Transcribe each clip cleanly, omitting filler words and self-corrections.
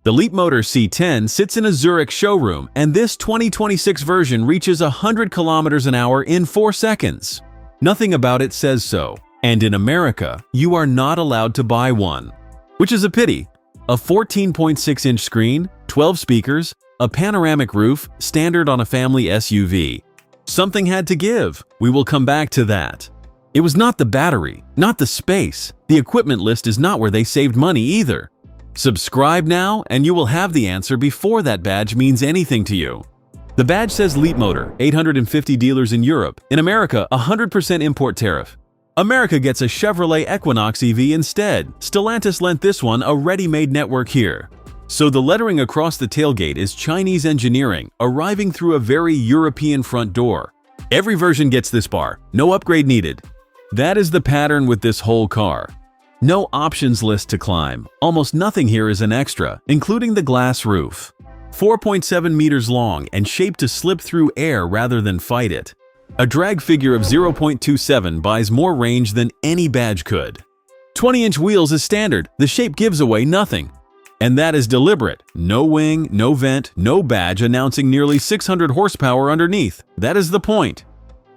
The Leapmotor C10 sits in a Zurich showroom, and this 2026 version reaches 100 kilometers an hour in 4 seconds. Nothing about it says so, and in America, you are not allowed to buy one. Which is a pity. A 14.6-inch screen, 12 speakers, a panoramic roof, standard on a family SUV. Something had to give. We will come back to that. It was not the battery, not the space. The equipment list is not where they saved money either. Subscribe now and you will have the answer before that badge means anything to you. The badge says Leapmotor, 850 dealers in Europe. In America, 100% import tariff. America gets a Chevrolet Equinox EV instead. Stellantis lent this one a ready-made network here. So the lettering across the tailgate is Chinese engineering, arriving through a very European front door. Every version gets this bar, no upgrade needed. That is the pattern with this whole car. No options list to climb. Almost nothing here is an extra, including the glass roof. 4.7 meters long and shaped to slip through air rather than fight it. A drag figure of 0.27 buys more range than any badge could. 20-inch wheels is standard. The shape gives away nothing. And that is deliberate. No wing, no vent, no badge announcing nearly 600 horsepower underneath. That is the point.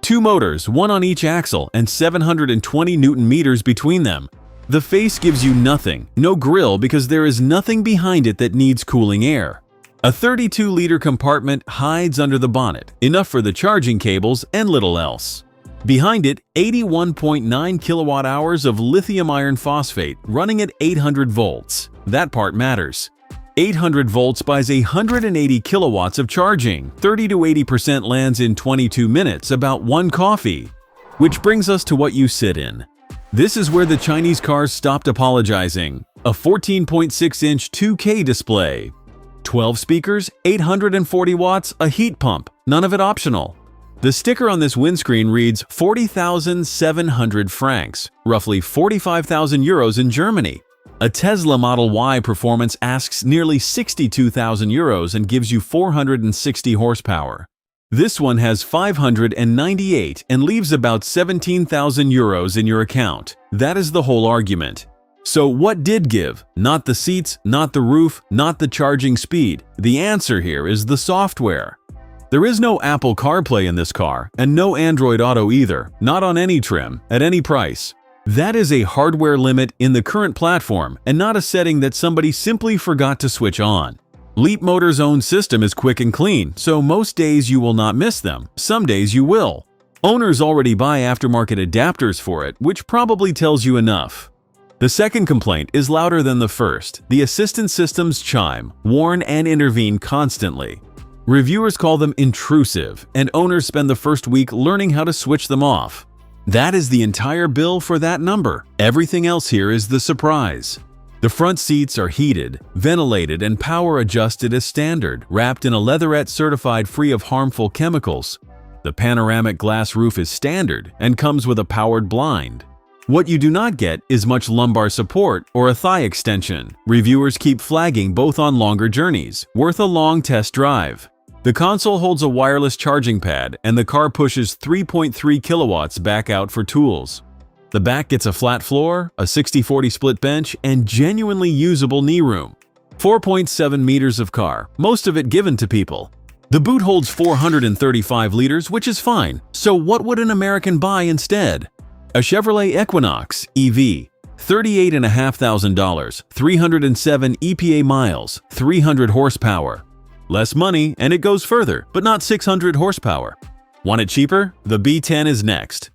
2 motors, one on each axle, and 720 Newton meters between them. The face gives you nothing, no grille because there is nothing behind it that needs cooling air. A 32-liter compartment hides under the bonnet, enough for the charging cables and little else. Behind it, 81.9 kilowatt hours of lithium iron phosphate running at 800 volts. That part matters. 800 volts buys 180 kilowatts of charging. 30 to 80% lands in 22 minutes, about 1 coffee. Which brings us to what you sit in. This is where the Chinese cars stopped apologizing. A 14.6-inch 2K display. 12 speakers, 840 watts, a heat pump, none of it optional. The sticker on this windscreen reads 40,700 francs, roughly 45,000 euros in Germany. A Tesla Model Y performance asks nearly 62,000 euros and gives you 460 horsepower. This one has 598 and leaves about 17,000 euros in your account. That is the whole argument. So what did give? Not the seats, not the roof, not the charging speed. The answer here is the software. There is no Apple CarPlay in this car, and no Android Auto either, not on any trim, at any price. That is a hardware limit in the current platform and not a setting that somebody simply forgot to switch on. Leapmotor's own system is quick and clean, so most days you will not miss them. Some days you will. Owners already buy aftermarket adapters for it, which probably tells you enough. The second complaint is louder than the first. The assistance systems chime, warn, and intervene constantly. Reviewers call them intrusive, and owners spend the first week learning how to switch them off. That is the entire bill for that number. Everything else here is the surprise. The front seats are heated, ventilated, and power adjusted as standard, wrapped in a leatherette certified free of harmful chemicals. The panoramic glass roof is standard and comes with a powered blind. What you do not get is much lumbar support or a thigh extension. Reviewers keep flagging both on longer journeys, worth a long test drive. The console holds a wireless charging pad, and the car pushes 3.3 kilowatts back out for tools. The back gets a flat floor, a 60/40 split bench, and genuinely usable knee room. 4.7 meters of car, most of it given to people. The boot holds 435 liters, which is fine. So what would an American buy instead? A Chevrolet Equinox EV, $38,500, 307 EPA miles, 300 horsepower. Less money, and it goes further, but not 600 horsepower. Want it cheaper? The B10 is next.